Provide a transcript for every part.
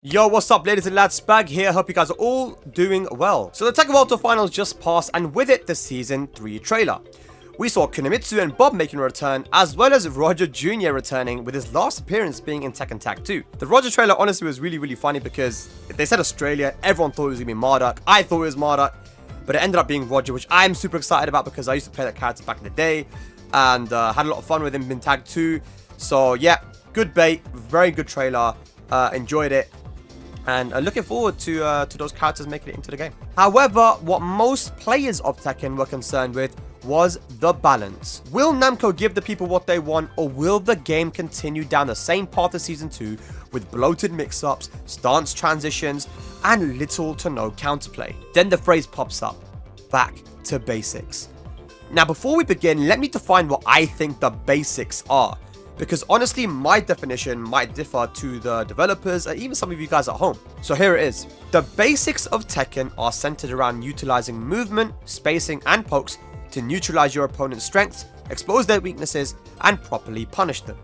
Yo, what's up, ladies and lads? Spag here. Hope you guys are all doing well. So the Tekken World Tour Finals just passed, and with it, the Season 3 trailer. We saw Kunimitsu and Bob making a return, as well as Roger Jr. returning, with his last appearance being in Tekken Tag 2. The Roger trailer honestly was really funny because they said Australia, everyone thought it was going to be Marduk, I thought it was Marduk, but it ended up being Roger, which I'm super excited about because I used to play that character back in the day, and had a lot of fun with him in Tag 2. So yeah, good bait, very good trailer, enjoyed it. And looking forward to those characters making it into the game. However, what most players of Tekken were concerned with was the balance. Will Namco give the people what they want, or will the game continue down the same path as Season 2 with bloated mix-ups, stance transitions, and little to no counterplay? Then the phrase pops up, back to basics. Now before we begin, let me define what I think the basics are, because honestly, my definition might differ to the developers and even some of you guys at home. So here it is. The basics of Tekken are centered around utilizing movement, spacing, and pokes to neutralize your opponent's strengths, expose their weaknesses, and properly punish them.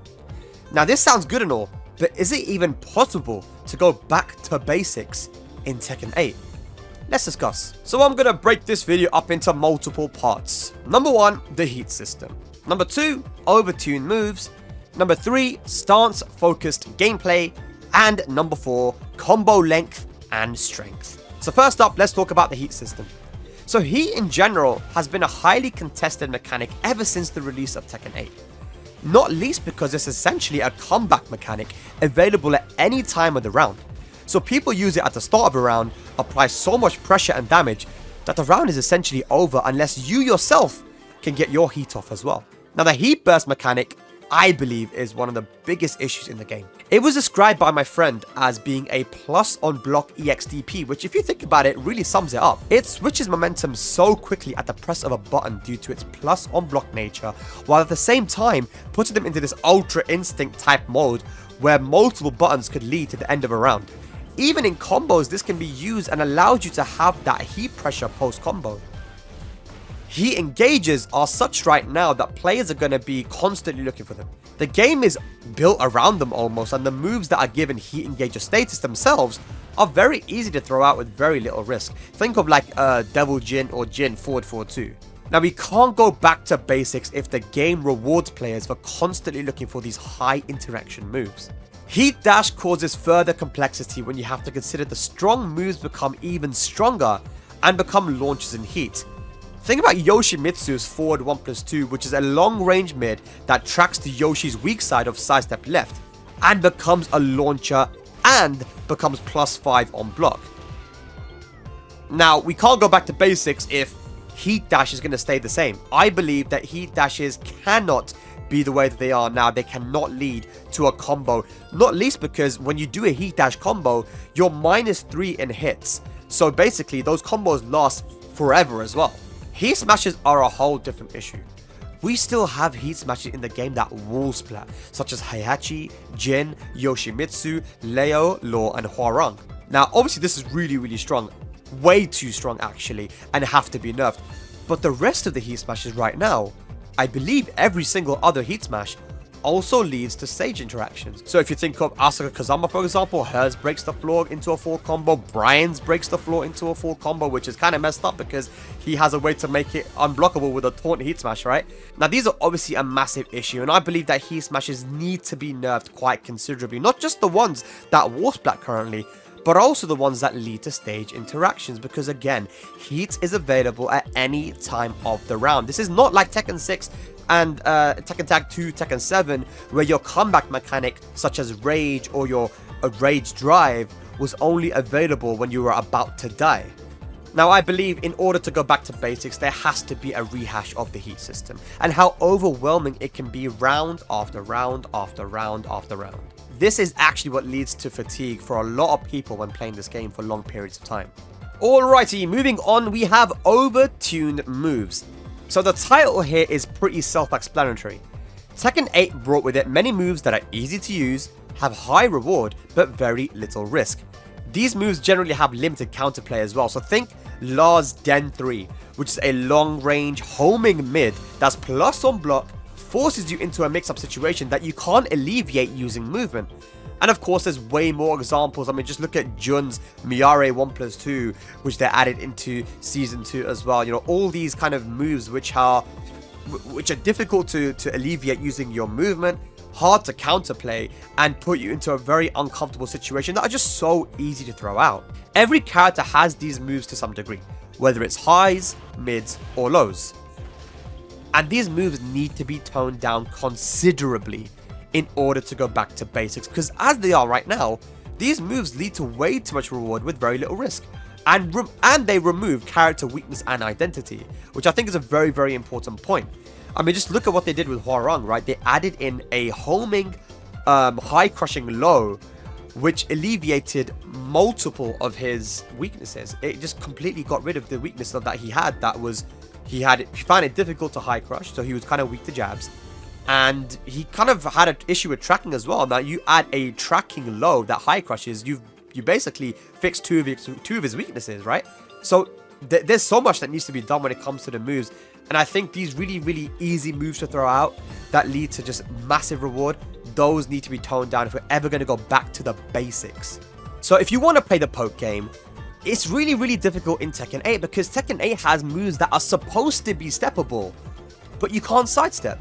Now this sounds good and all, but is it even possible to go back to basics in Tekken 8? Let's discuss. So I'm going to break this video up into multiple parts. Number 1, the heat system. Number 2, overtuned moves. Number 3, stance-focused gameplay. And number 4, combo length and strength. So first up, let's talk about the heat system. So heat in general has been a highly contested mechanic ever since the release of Tekken 8. Not least because it's essentially a comeback mechanic available at any time of the round. So people use it at the start of a round, apply so much pressure and damage that the round is essentially over unless you yourself can get your heat off as well. Now the heat burst mechanic, I believe, is one of the biggest issues in the game. It was described by my friend as being a plus on block EXDP, which if you think about it, really sums it up. It switches momentum so quickly at the press of a button due to its plus on block nature, while at the same time putting them into this ultra instinct type mode where multiple buttons could lead to the end of a round. Even in combos, this can be used and allows you to have that heat pressure post combo. Heat engages are such right now that players are going to be constantly looking for them. The game is built around them almost, and the moves that are given heat engager status themselves are very easy to throw out with very little risk. Think of like Devil Jin or Jin forward 4-2. Now we can't go back to basics if the game rewards players for constantly looking for these high interaction moves. Heat dash causes further complexity when you have to consider the strong moves become even stronger and become launches in heat. Think about Yoshimitsu's forward 1+2, which is a long-range mid that tracks to Yoshi's weak side of sidestep left and becomes a launcher and becomes +5 on block. Now, we can't go back to basics if heat dash is going to stay the same. I believe that heat dashes cannot be the way that they are now. They cannot lead to a combo, not least because when you do a heat dash combo, you're -3 in hits. So basically, those combos last forever as well. Heat smashes are a whole different issue. We still have heat smashes in the game that wall splat, such as Heihachi, Jin, Yoshimitsu, Leo, Law, and Hwoarang. Now, obviously this is really strong, way too strong actually, and have to be nerfed. But the rest of the heat smashes right now, I believe every single other heat smash also leads to stage interactions. So if you think of Asuka Kazama, for example, hers breaks the floor into a full combo, Brian's breaks the floor into a full combo, which is kind of messed up because he has a way to make it unblockable with a taunt heat smash, right? Now these are obviously a massive issue, and I believe that heat smashes need to be nerfed quite considerably. Not just the ones that wall splat currently, but also the ones that lead to stage interactions, because again, heat is available at any time of the round. This is not like Tekken 6 and Tekken Tag 2, Tekken 7, where your comeback mechanic such as Rage or your Rage Drive was only available when you were about to die. Now I believe in order to go back to basics, there has to be a rehash of the heat system and how overwhelming it can be round after round after round after round. This is actually what leads to fatigue for a lot of people when playing this game for long periods of time. Alrighty, moving on, we have Overtuned Moves. So the title here is pretty self-explanatory. Tekken 8 brought with it many moves that are easy to use, have high reward, but very little risk. These moves generally have limited counterplay as well, so think Lars Den 3, which is a long-range homing mid that's plus on block, forces you into a mix-up situation that you can't alleviate using movement. And of course, there's way more examples. I mean, just look at Jun's Miare 1+2, which they added into Season 2 as well. You know, all these kind of moves which are difficult to alleviate using your movement, hard to counterplay, and put you into a very uncomfortable situation that are just so easy to throw out. Every character has these moves to some degree, whether it's highs, mids, or lows. And these moves need to be toned down considerably in order to go back to basics, because as they are right now, these moves lead to way too much reward with very little risk. And they remove character weakness and identity, which I think is a very, very important point. I mean, just look at what they did with Hwoarang, right? They added in a homing, high crushing low, which alleviated multiple of his weaknesses. It just completely got rid of the weakness that he had. He found it difficult to high crush, so he was kind of weak to jabs. And he kind of had an issue with tracking as well. Now you add a tracking low that high crushes, you basically fix two of his weaknesses, right? So there's so much that needs to be done when it comes to the moves. And I think these really, really easy moves to throw out that lead to just massive reward, those need to be toned down if we're ever going to go back to the basics. So if you want to play the poke game, it's really, really difficult in Tekken 8 because Tekken 8 has moves that are supposed to be steppable, but you can't sidestep.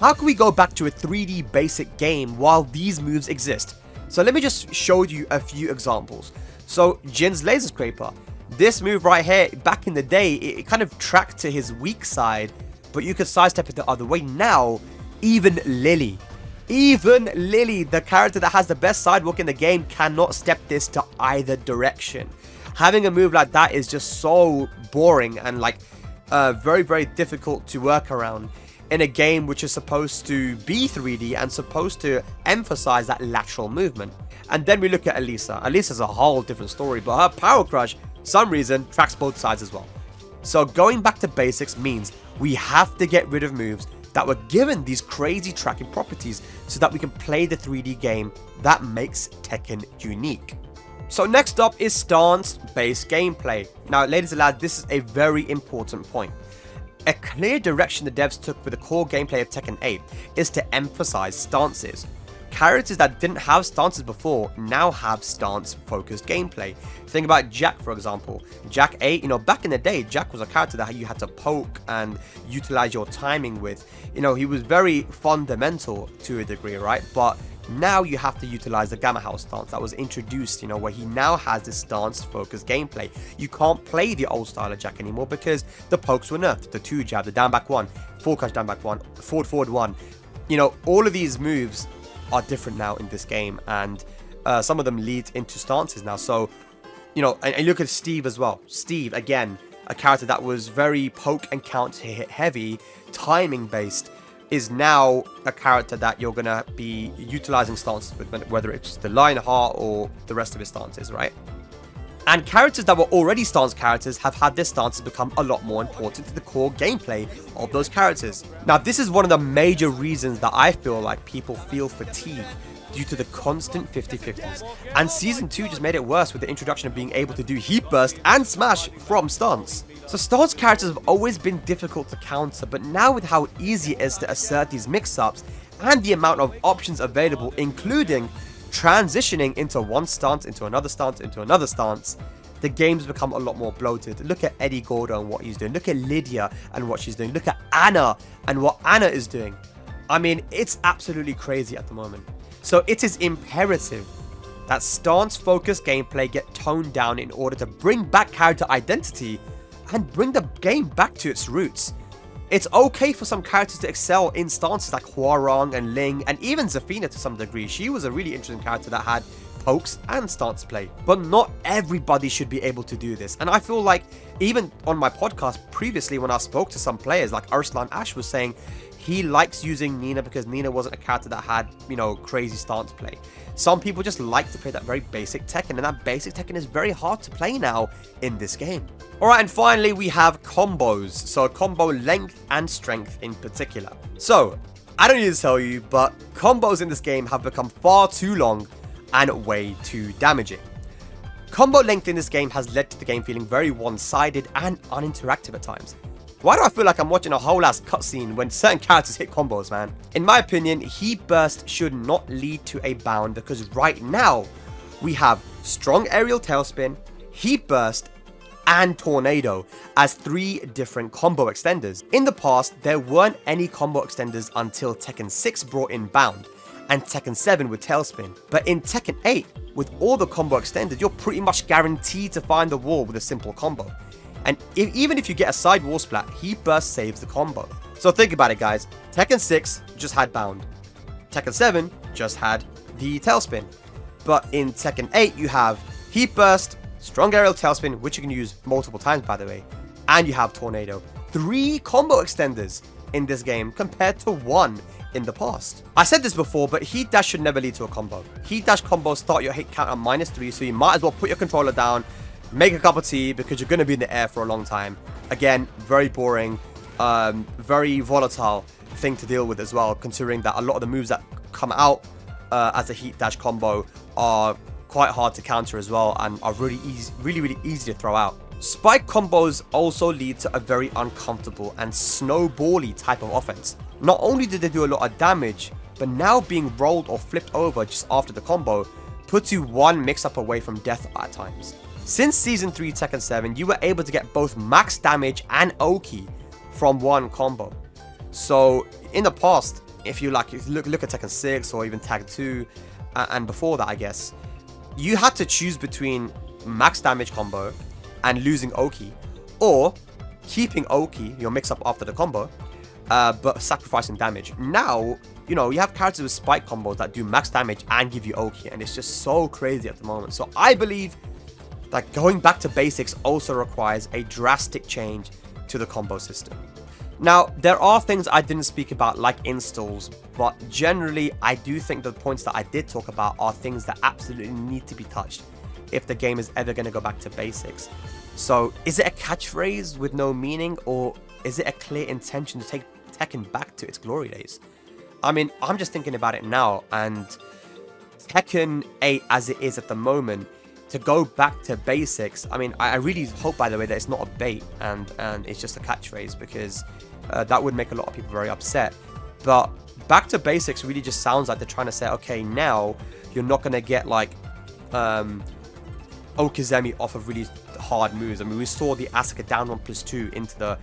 How can we go back to a 3D basic game while these moves exist? So let me just show you a few examples. So Jin's Laser Scraper. This move right here, back in the day, it kind of tracked to his weak side, but you could sidestep it the other way. Now, even Lily, the character that has the best sidewalk in the game, cannot step this to either direction. Having a move like that is just so boring and like very, very difficult to work around in a game which is supposed to be 3D and supposed to emphasize that lateral movement. And then we look at Elisa. Elisa's a whole different story, but her Power Crush, some reason, tracks both sides as well. So going back to basics means we have to get rid of moves that were given these crazy tracking properties so that we can play the 3D game that makes Tekken unique. So next up is stance-based gameplay. Now, ladies and lads, this is a very important point. A clear direction the devs took with the core gameplay of Tekken 8 is to emphasize stances. Characters that didn't have stances before now have stance-focused gameplay. Think about Jack, for example. Jack 8, back in the day, Jack was a character that you had to poke and utilize your timing with. He was very fundamental to a degree, right? But now you have to utilize the Gamma House stance that was introduced, where he now has this stance-focused gameplay. You can't play the old style of Jack anymore because the pokes were nerfed. The 2-jab, the down back 1, forward crash down back 1, forward 1. All of these moves are different now in this game, and some of them lead into stances now. So, and you look at Steve as well. Steve, again, a character that was very poke and counter hit heavy, timing based, is now a character that you're gonna be utilizing stances with, whether it's the Lionheart or the rest of his stances, right? And characters that were already stance characters have had their stances become a lot more important to the core gameplay of those characters. Now, this is one of the major reasons that I feel like people feel fatigue due to the constant 50-50s. And Season 2 just made it worse with the introduction of being able to do Heat Burst and Smash from stance. So stance characters have always been difficult to counter, but now with how easy it is to assert these mix-ups and the amount of options available, including transitioning into one stance, into another stance, into another stance, the game's become a lot more bloated. Look at Eddie Gordo and what he's doing. Look at Lydia and what she's doing. Look at Anna and what Anna is doing. I mean, it's absolutely crazy at the moment. So it is imperative that stance-focused gameplay get toned down in order to bring back character identity and bring the game back to its roots. It's okay for some characters to excel in stances like Hwoarang and Ling, and even Zafina to some degree. She was a really interesting character that had pokes and stance play. But not everybody should be able to do this. And I feel like even on my podcast previously when I spoke to some players, like Arslan Ash was saying, he likes using Nina because Nina wasn't a character that had, crazy stance play. Some people just like to play that very basic Tekken, and that basic Tekken is very hard to play now in this game. Alright, and finally we have combos. So combo length and strength in particular. So, I don't need to tell you, but combos in this game have become far too long and way too damaging. Combo length in this game has led to the game feeling very one-sided and uninteractive at times. Why do I feel like I'm watching a whole ass cutscene when certain characters hit combos, man? In my opinion, Heat Burst should not lead to a bound because right now we have Strong Aerial Tailspin, Heat Burst, and Tornado as 3 different combo extenders. In the past, there weren't any combo extenders until Tekken 6 brought in Bound and Tekken 7 with Tailspin. But in Tekken 8, with all the combo extenders, you're pretty much guaranteed to find the wall with a simple combo. And even if you get a side wall splat, Heat Burst saves the combo. So think about it, guys. Tekken 6 just had Bound. Tekken 7 just had the Tailspin. But in Tekken 8, you have Heat Burst, Strong Aerial Tailspin, which you can use multiple times, by the way, and you have Tornado. 3 combo extenders in this game compared to 1 in the past. I said this before, but Heat Dash should never lead to a combo. Heat Dash combos start your hit count at -3, so you might as well put your controller down, make a cup of tea, because you're going to be in the air for a long time. Again, very boring, very volatile thing to deal with as well, considering that a lot of the moves that come out as a Heat Dash combo are quite hard to counter as well and are really easy to throw out. Spike combos also lead to a very uncomfortable and snowbally type of offense. Not only did they do a lot of damage, but now being rolled or flipped over just after the combo puts you 1 mix-up away from death at times. Since Season 3 Tekken 7, you were able to get both max damage and Oki from 1 combo. So in the past, if you look at Tekken 6 or even Tag 2 and before that, I guess, you had to choose between max damage combo and losing Oki, or keeping Oki, your mix-up after the combo, but sacrificing damage. Now, you know, you have characters with spike combos that do max damage and give you Oki, and it's just so crazy at the moment. So I believe that going back to basics also requires a drastic change to the combo system. Now, there are things I didn't speak about, like installs, but generally, I do think the points that I did talk about are things that absolutely need to be touched if the game is ever going to go back to basics. So, is it a catchphrase with no meaning, or is it a clear intention to take Tekken back to its glory days? I mean, I'm just thinking about it now, and Tekken 8 as it is at the moment, to go back to basics, I mean, I really hope, by the way, that it's not a bait and it's just a catchphrase, because that would make a lot of people very upset. But back to basics really just sounds like they're trying to say, okay, now you're not going to get like Okizeme off of really hard moves. I mean, we saw the Asuka down 1+2 into the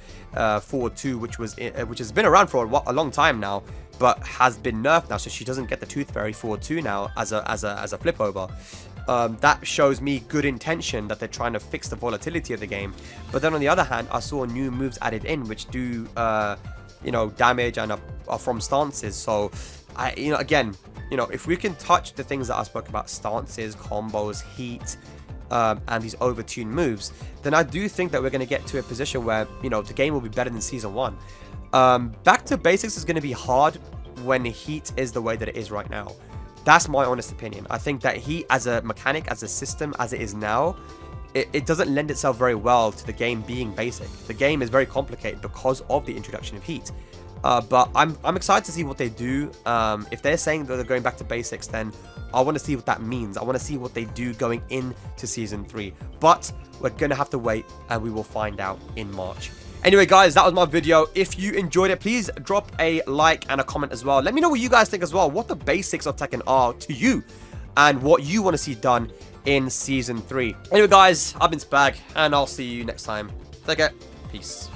forward 2, which has been around for a long time now, but has been nerfed now, so she doesn't get the Tooth Fairy forward 2 now as a flip over. That shows me good intention, that they're trying to fix the volatility of the game. But then on the other hand, I saw new moves added in which do you know, damage and are from stances. So again, if we can touch the things that I spoke about, stances, combos, heat, and these overtuned moves, then I do think that we're going to get to a position where, the game will be better than Season 1. Back to basics is going to be hard when heat is the way that it is right now. That's my honest opinion. I think that heat as a mechanic, as a system, as it is now, it doesn't lend itself very well to the game being basic. The game is very complicated because of the introduction of heat. But I'm excited to see what they do. If they're saying that they're going back to basics, then I want to see what that means. I want to see what they do going into Season 3. But we're going to have to wait, and we will find out in March. Anyway, guys, that was my video. If you enjoyed it, please drop a like and a comment as well. Let me know what you guys think as well, what the basics of Tekken are to you, and what you want to see done in Season 3. Anyway, guys, I've been Spag, and I'll see you next time. Take care. Peace.